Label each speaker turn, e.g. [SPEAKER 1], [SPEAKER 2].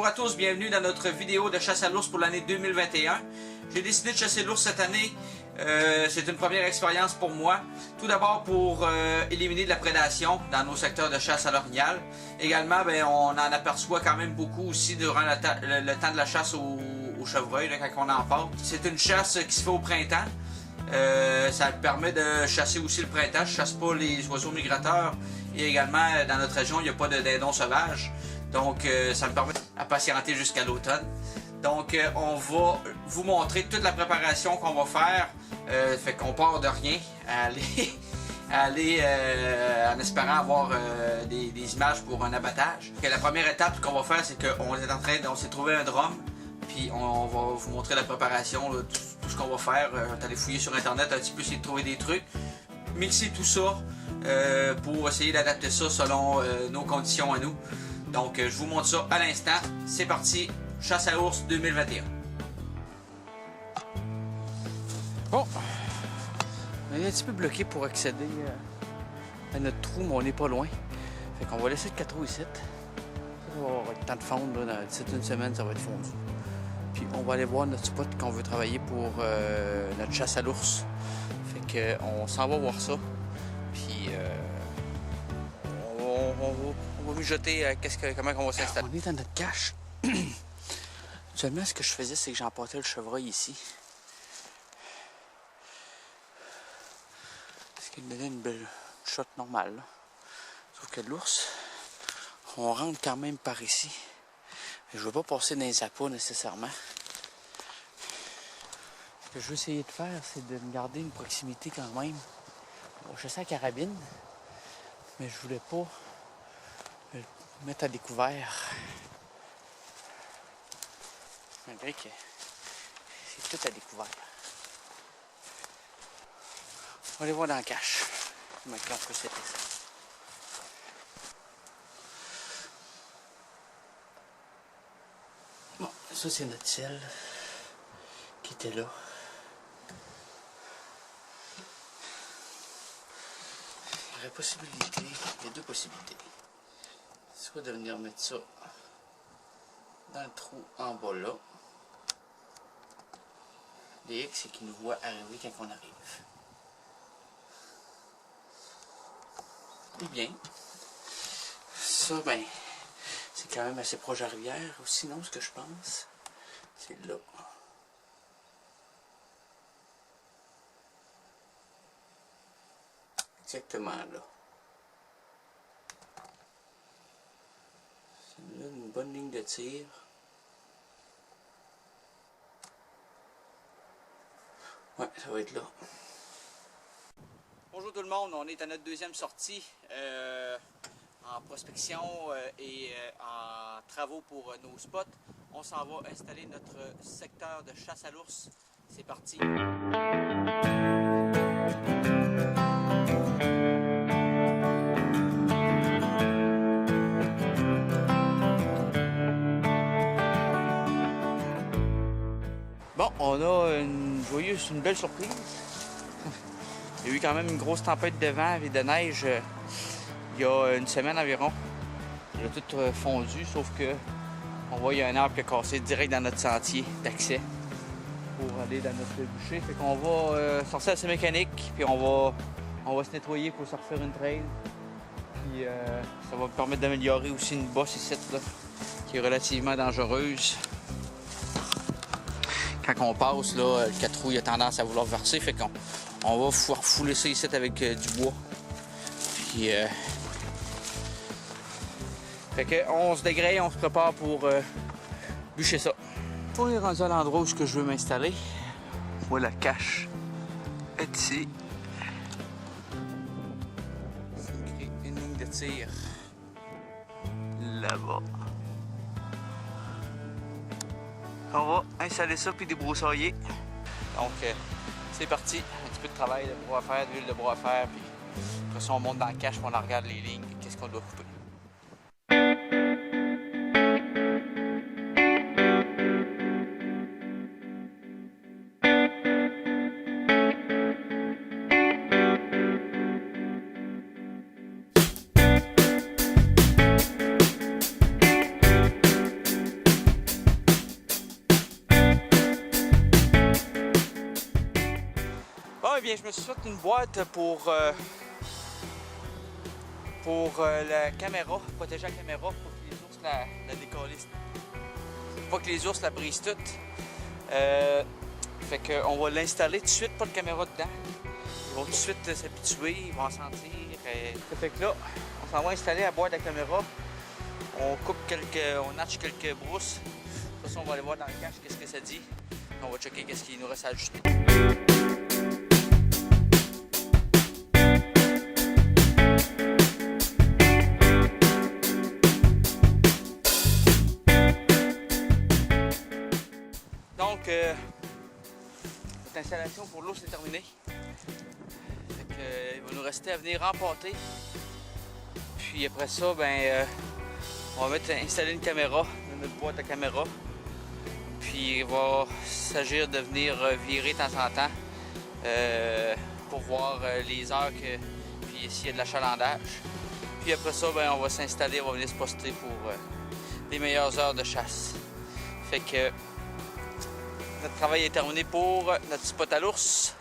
[SPEAKER 1] à tous, bienvenue dans notre vidéo de chasse à l'ours pour l'année 2021. J'ai décidé de chasser l'ours cette année. C'est une première expérience pour moi. Tout d'abord pour éliminer de la prédation dans nos secteurs de chasse à l'orignal. Également, on en aperçoit quand même beaucoup aussi durant le temps de la chasse au chevreuil, là, quand on en parle. C'est une chasse qui se fait au printemps. Ça permet de chasser aussi le printemps. Je chasse pas les oiseaux migrateurs. Et également, dans notre région, il n'y a pas de dindons sauvages. Donc, ça me permet de patienter jusqu'à l'automne. Donc, on va vous montrer toute la préparation qu'on va faire. Fait qu'on part de rien à aller en espérant avoir des images pour un abattage. La première étape qu'on va faire, c'est qu'on s'est trouvé un drum. Puis on va vous montrer la préparation, là, tout ce qu'on va faire. Allez fouiller sur internet un petit peu, essayer de trouver des trucs. Mixer tout ça pour essayer d'adapter ça selon nos conditions à nous. Donc je vous montre ça à l'instant. C'est parti, chasse à l'ours 2021. Bon, on est un petit peu bloqué pour accéder à notre trou, mais on n'est pas loin. Fait qu'on va laisser le 4 roues ici. Ça va avoir le temps de fondre, là, d'ici une semaine, ça va être fondu. Puis on va aller voir notre spot qu'on veut travailler pour notre chasse à l'ours. Fait qu'on s'en va voir ça. Puis on va mijoter comment on va s'installer. On est dans notre cache. Seulement, ce que je faisais, c'est que j'emportais le chevreuil ici. Ce qui me donnait une belle shot normale. Là. Sauf que l'ours, on rentre quand même par ici. Je ne veux pas passer dans les appâts nécessairement. Ce que je veux essayer de faire, c'est de me garder une proximité quand même. On va chasser à carabine, mais je voulais pas me mettre à découvert. Malgré que c'est tout à découvert. On va aller voir dans la cache. Maintenant, on peut c'était ça. Bon, ça c'est notre ciel qui était là. Il y aurait possibilité, il y a deux possibilités. Soit de venir mettre ça dans le trou en bas là. Le X, c'est qu'il nous voit arriver quand on arrive. Eh bien, ça, c'est quand même assez proche de la rivière. Ou sinon, ce que je pense, c'est là. Exactement là. C'est une bonne ligne de tir. Ouais, ça va être là. Bonjour tout le monde, on est à notre deuxième sortie en prospection et en travaux pour nos spots. On s'en va installer notre secteur de chasse à l'ours. C'est parti! Bon, on a une belle surprise. Il y a eu quand même une grosse tempête de vent et de neige il y a une semaine environ. Il a tout fondu, sauf que on voit qu'il y a un arbre qui a cassé direct dans notre sentier d'accès pour aller dans notre bûcher. Fait qu'on va sortir assez mécanique, puis on va se nettoyer pour se refaire une trail. Puis ça va me permettre d'améliorer aussi une bosse ici, là, qui est relativement dangereuse. Quand on passe, là, le 4 roues, il a tendance à vouloir verser, fait qu'on va fouler ça ici avec du bois. Puis, fait que on se dégraye, on se prépare pour bûcher ça. On est rendu à l'endroit où je veux m'installer. Moi, la cache est ici. C'est une ligne de tir là-bas. On va installer ça puis débroussailler. Donc, c'est parti. Un petit peu de travail de bois à faire, d'huile de bois à faire. Puis après ça, on monte dans la cache et on regarde les lignes. Qu'est-ce qu'on doit couper. bien, je me suis fait une boîte pour la caméra, protéger la caméra pour que les ours la décollissent. Pas que les ours la brisent toute. Fait qu'on va l'installer tout de suite, pas de caméra dedans. Ils vont tout de suite s'habituer, ils vont en sentir. Fait que là, on s'en va installer la boîte à caméra. On arche quelques brousses. De toute façon, on va aller voir dans le cache qu'est-ce que ça dit. On va checker qu'est-ce qu'il nous reste à ajuster. Donc, cette installation pour l'eau c'est terminé. Fait que, il va nous rester à venir empâter. Puis après ça, ben, on va installer une caméra dans notre boîte à caméra. Puis il va s'agir de venir virer de temps en temps pour voir les heures puis s'il y a de l'achalandage. Puis après ça, ben, on va s'installer, on va venir se poster pour les meilleures heures de chasse. Fait que notre travail est terminé pour notre spot à l'ours.